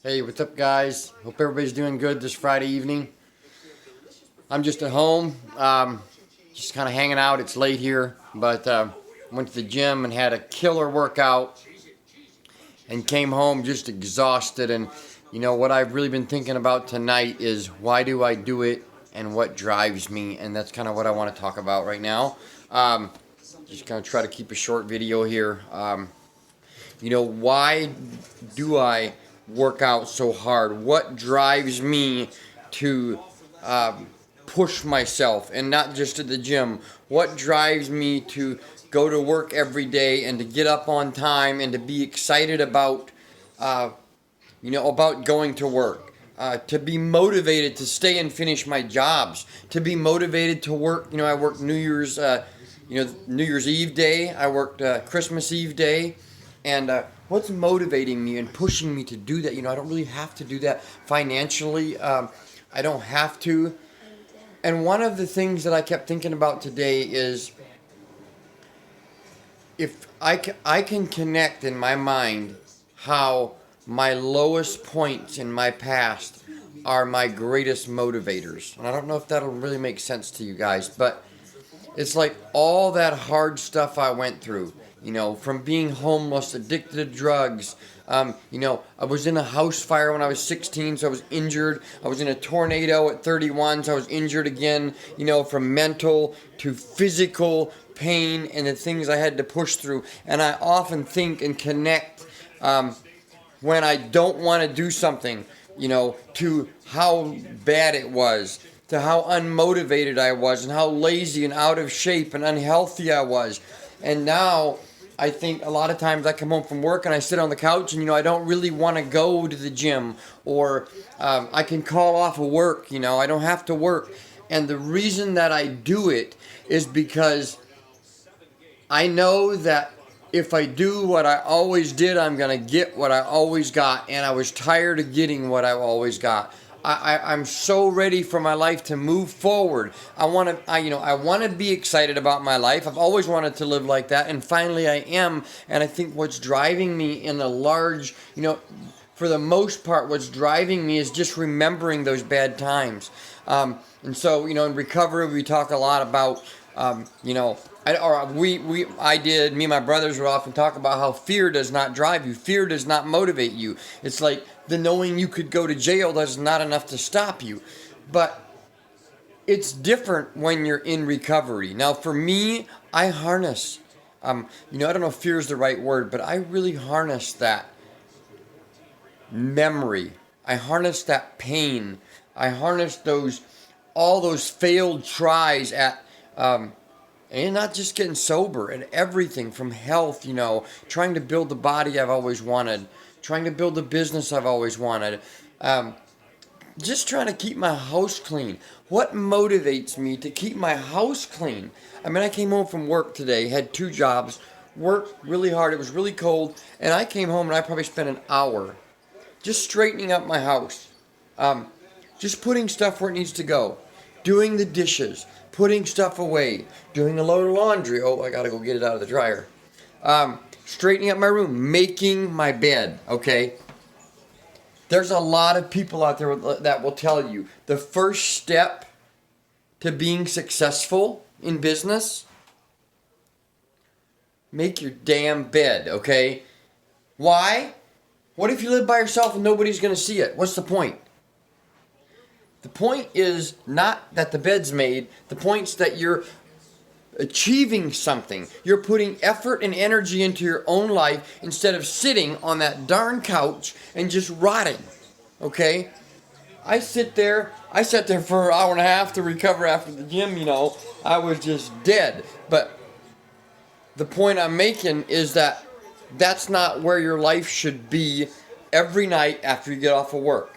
Hey, what's up, guys? Hope everybody's doing good this Friday evening. I'm just at home, just kind of hanging out. It's late here, but went to the gym and had a killer workout and came home just exhausted. And what I've really been thinking about tonight is why do I do it and what drives me, and that's kind of what I want to talk about right now. Just kind of try to keep a short video here. Why do I work out so hard? What drives me to push myself, and not just at the gym? What drives me to go to work every day and to get up on time and to be excited about, about going to work? To be motivated to stay and finish my jobs, to be motivated to work. I worked New Year's Eve day. I worked Christmas Eve day. And what's motivating me and pushing me to do that? I don't really have to do that financially. I don't have to. And one of the things that I kept thinking about today is if I can connect in my mind how my lowest points in my past are my greatest motivators. And I don't know if that'll really make sense to you guys, but it's like all that hard stuff I went through. From being homeless, addicted to drugs. I was in a house fire when I was 16, so I was injured. I was in a tornado at 31, so I was injured again. From mental to physical pain and the things I had to push through. And I often think and connect when I don't want to do something, to how bad it was, to how unmotivated I was, and how lazy and out of shape and unhealthy I was. And now I think a lot of times I come home from work and I sit on the couch and, I don't really want to go to the gym, or I can call off of work, I don't have to work. And the reason that I do it is because I know that if I do what I always did, I'm going to get what I always got. And I was tired of getting what I always got. I'm so ready for my life to move forward. I want to be excited about my life. I've always wanted to live like that, and finally I am. And I think what's driving me in a large, for the most part, what's driving me is just remembering those bad times. And so, in recovery, we talk a lot about, me and my brothers would often talk about how fear does not drive you. Fear does not motivate you. It's like the knowing you could go to jail does not enough to stop you. But it's different when you're in recovery. Now, for me, I harness, I don't know if fear is the right word, but I really harness that memory. I harness that pain. I harness all those failed tries at, and not just getting sober, and everything from health, trying to build the body I've always wanted, trying to build the business I've always wanted, just trying to keep my house clean. What motivates me to keep my house clean? I came home from work today, had 2 jobs, worked really hard, it was really cold, and I came home and I probably spent an hour just straightening up my house, just putting stuff where it needs to go, doing the dishes, putting stuff away, doing a load of laundry. Oh, I gotta go get it out of the dryer. Straightening up my room, making my bed, okay? There's a lot of people out there that will tell you the first step to being successful in business, make your damn bed, okay? Why? What if you live by yourself and nobody's gonna see it? What's the point? The point is not that the bed's made. The point's that you're achieving something. You're putting effort and energy into your own life instead of sitting on that darn couch and just rotting. Okay? I sat there for an hour and a half to recover after the gym, I was just dead. But the point I'm making is that that's not where your life should be every night after you get off of work.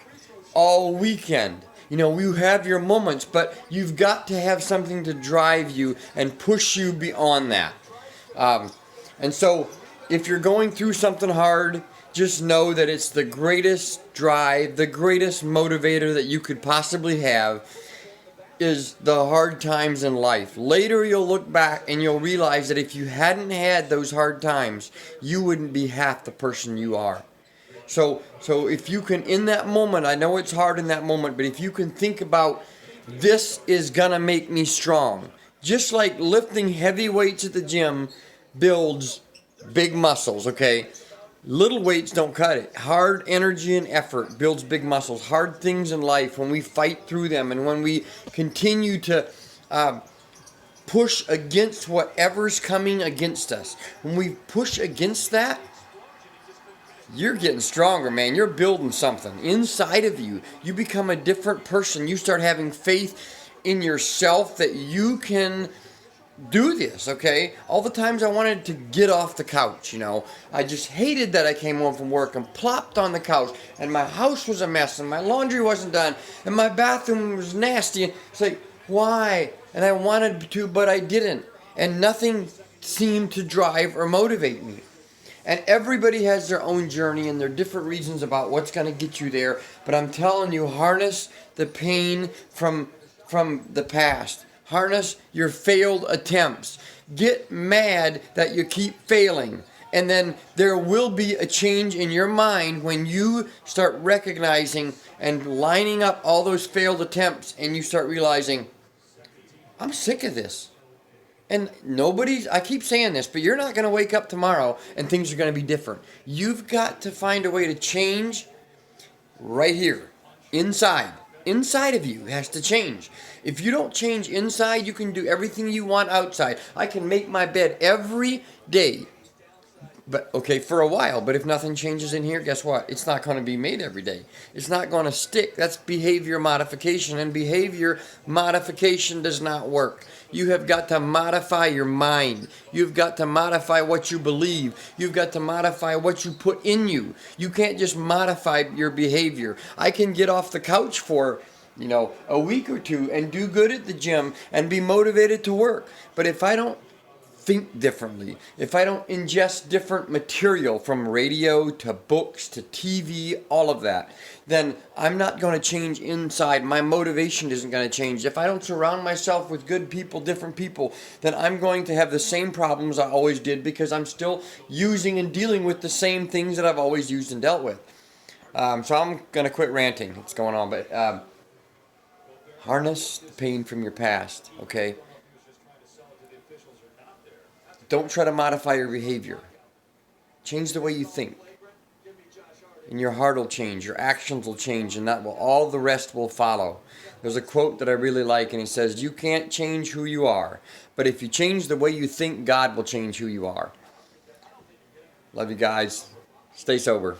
All weekend. You have your moments, but you've got to have something to drive you and push you beyond that. And so, if you're going through something hard, just know that it's the greatest drive, the greatest motivator that you could possibly have is the hard times in life. Later, you'll look back and you'll realize that if you hadn't had those hard times, you wouldn't be half the person you are. So if you can, in that moment, I know it's hard in that moment, but if you can think about, this is gonna make me strong. Just like lifting heavy weights at the gym builds big muscles, okay? Little weights don't cut it. Hard energy and effort builds big muscles. Hard things in life, when we fight through them and when we continue to push against whatever's coming against us, when we push against that, you're getting stronger, man. You're building something inside of you. You become a different person. You start having faith in yourself that you can do this, okay? All the times I wanted to get off the couch, I just hated that I came home from work and plopped on the couch and my house was a mess and my laundry wasn't done and my bathroom was nasty. And it's like, why? And I wanted to, but I didn't. And nothing seemed to drive or motivate me. And everybody has their own journey and their different reasons about what's going to get you there. But I'm telling you, harness the pain from the past. Harness your failed attempts. Get mad that you keep failing. And then there will be a change in your mind when you start recognizing and lining up all those failed attempts and you start realizing, I'm sick of this. And I keep saying this, but you're not going to wake up tomorrow and things are going to be different. You've got to find a way to change right here, inside. Inside of you has to change. If you don't change inside, you can do everything you want outside. I can make my bed every day. But okay, for a while. But if nothing changes in here, guess what? It's not going to be made every day. It's not going to stick. That's behavior modification. And behavior modification does not work. You have got to modify your mind. You've got to modify what you believe. You've got to modify what you put in you. You can't just modify your behavior. I can get off the couch for a week or two and do good at the gym and be motivated to work. But if I don't think differently, if I don't ingest different material from radio to books to TV, all of that, then I'm not going to change inside. My motivation isn't going to change. If I don't surround myself with good people, different people, then I'm going to have the same problems I always did because I'm still using and dealing with the same things that I've always used and dealt with. So I'm going to quit ranting. It's going on, but harness the pain from your past, okay? Don't try to modify your behavior. Change the way you think. And your heart will change, your actions will change, and all the rest will follow. There's a quote that I really like, and it says, you can't change who you are, but if you change the way you think, God will change who you are. Love you guys. Stay sober.